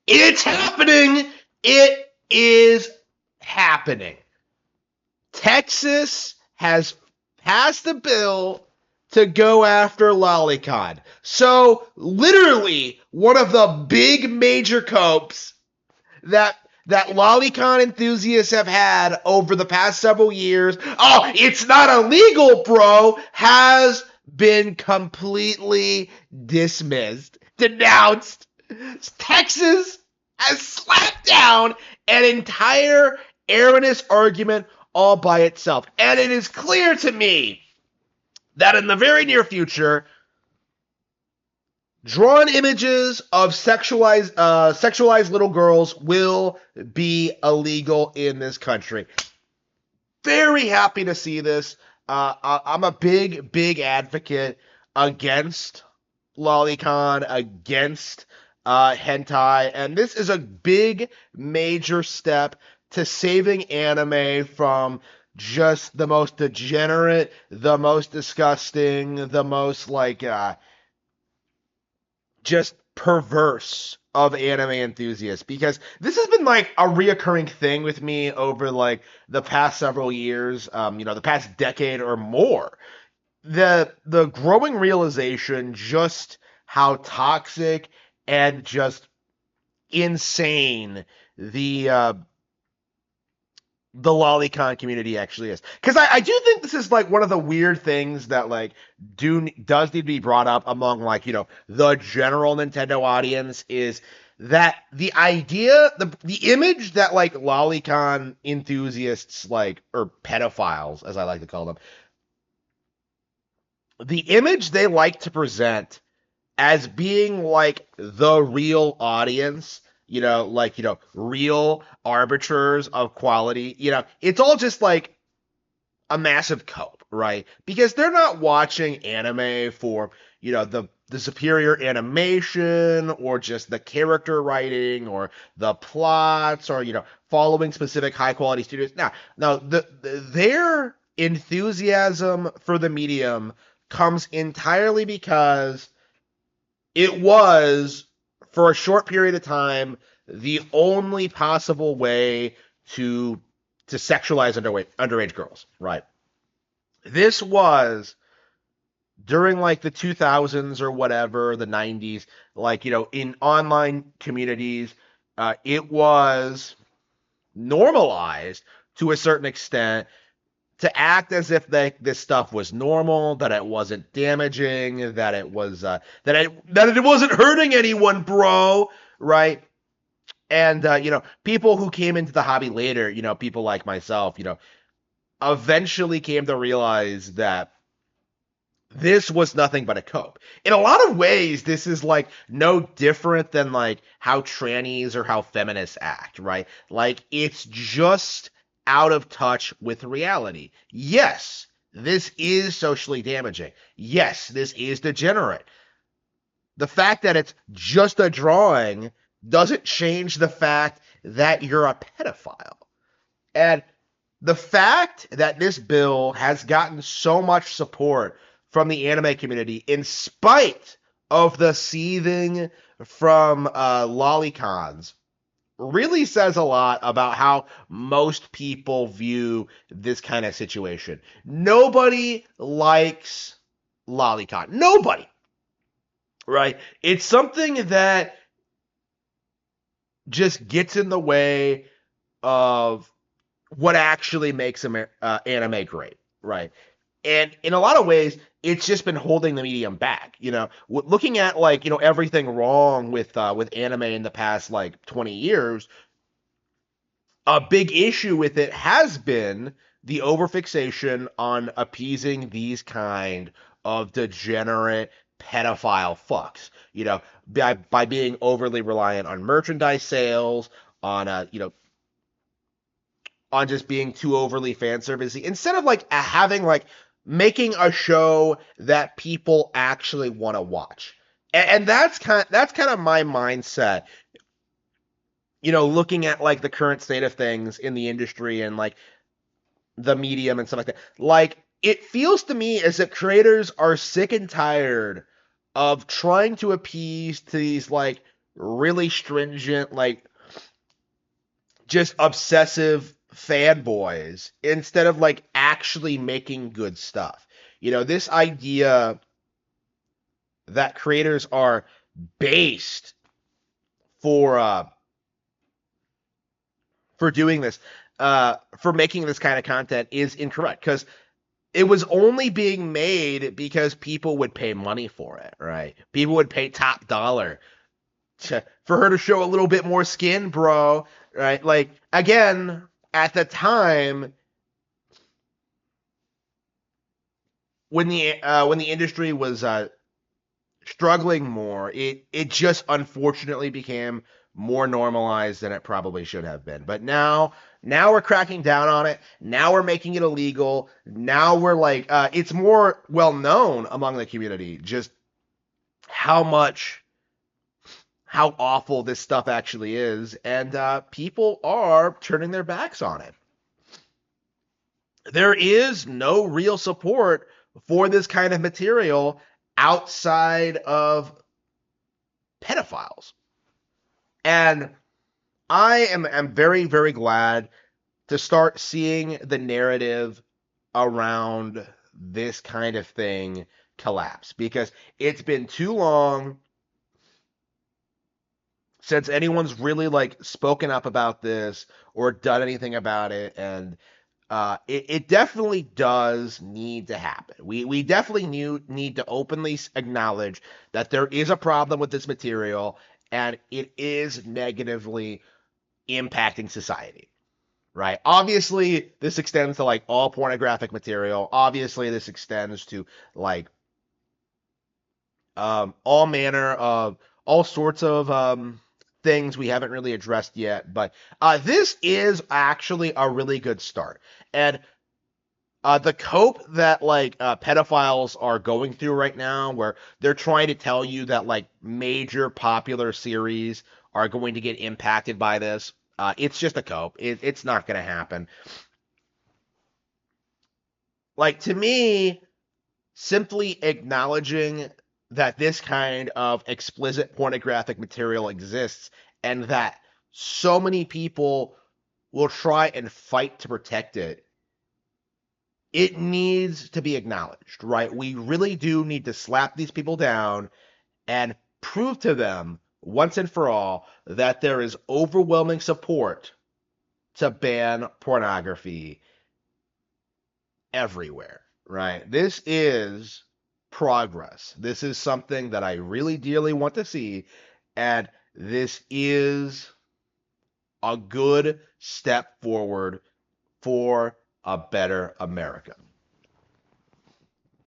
It's happening. It is happening. Texas has passed a bill to go after Lolicon. So, literally, one of the big major copes that Lolicon enthusiasts have had over the past several years, oh, it's not illegal, bro, has been completely dismissed, denounced. Texas has slapped down an entire erroneous argument all by itself. And it is clear to me that in the very near future, drawn images of sexualized little girls will be illegal in this country. Very happy to see this. I'm a big advocate against Lolicon, against hentai, and this is a big major step to saving anime from just the most degenerate, the most disgusting, the most just perverse of anime enthusiasts, because this has been like a reoccurring thing with me over like the past several years, the past decade or more. The growing realization just how toxic and just insane the lolicon community actually is. Because I do think this is like one of the weird things that like does need to be brought up among like, the general Nintendo audience, is that the idea, the image that like lolicon enthusiasts, like, or pedophiles as I like to call them, the image they like to present as being like the real audience, real arbiters of quality, it's all just like a massive cope, right? Because they're not watching anime for, the superior animation or just the character writing or the plots or, following specific high quality studios. Now their enthusiasm for the medium comes entirely because it was, for a short period of time, the only possible way to sexualize underage girls, right? This was during like the 2000s or whatever, the 90s, like, in online communities, it was normalized to a certain extent to act as if this stuff was normal, that it wasn't damaging, that it was that it wasn't hurting anyone, bro, right? And people who came into the hobby later, people like myself, eventually came to realize that this was nothing but a cope. In a lot of ways, this is like no different than like how trannies or how feminists act, right? Like, it's just out of touch with reality. Yes, this is socially damaging. Yes, this is degenerate. The fact that it's just a drawing doesn't change the fact that you're a pedophile. And the fact that this bill has gotten so much support from the anime community, in spite of the seething from lolicons, really says a lot about how most people view this kind of situation. Nobody likes lolicon. Nobody. Right? It's something that just gets in the way of what actually makes anime great, right? And in a lot of ways, it's just been holding the medium back. Looking at like everything wrong with anime in the past like 20 years, a big issue with it has been the overfixation on appeasing these kind of degenerate pedophile fucks. By being overly reliant on merchandise sales, on on just being too overly fan servicey, instead of like having like making a show that people actually want to watch. And that's kind of my mindset. Looking at like the current state of things in the industry and like the medium and stuff like that. Like, it feels to me as if creators are sick and tired of trying to appease to these like really stringent, like just obsessive fanboys instead of like actually making good stuff. This idea that creators are based for uh for doing this, for making this kind of content is incorrect because it was only being made because people would pay money for it, right? People would pay top dollar for her to show a little bit more skin, bro, right? Like again, at the time when the industry was struggling more, it just unfortunately became more normalized than it probably should have been. But now we're cracking down on it. Now we're making it illegal. Now we're like it's more well known among the community just how much how awful this stuff actually is, and people are turning their backs on it. There is no real support for this kind of material outside of pedophiles. And am very, very glad to start seeing the narrative around this kind of thing collapse because it's been too long since anyone's really like spoken up about this or done anything about it, and it definitely does need to happen. We definitely need to openly acknowledge that there is a problem with this material and it is negatively impacting society, right? Obviously, this extends to like all pornographic material. Obviously, this extends to like all manner of all sorts of things we haven't really addressed yet. But this is actually a really good start. And the cope that like pedophiles are going through right now, where they're trying to tell you that like major popular series are going to get impacted by this, it's just a cope. It's not going to happen. Like to me, simply acknowledging that this kind of explicit pornographic material exists and that so many people will try and fight to protect it, it needs to be acknowledged, right? We really do need to slap these people down and prove to them once and for all that there is overwhelming support to ban pornography everywhere, right? This is progress. This is something that I really dearly want to see, and this is a good step forward for a better America.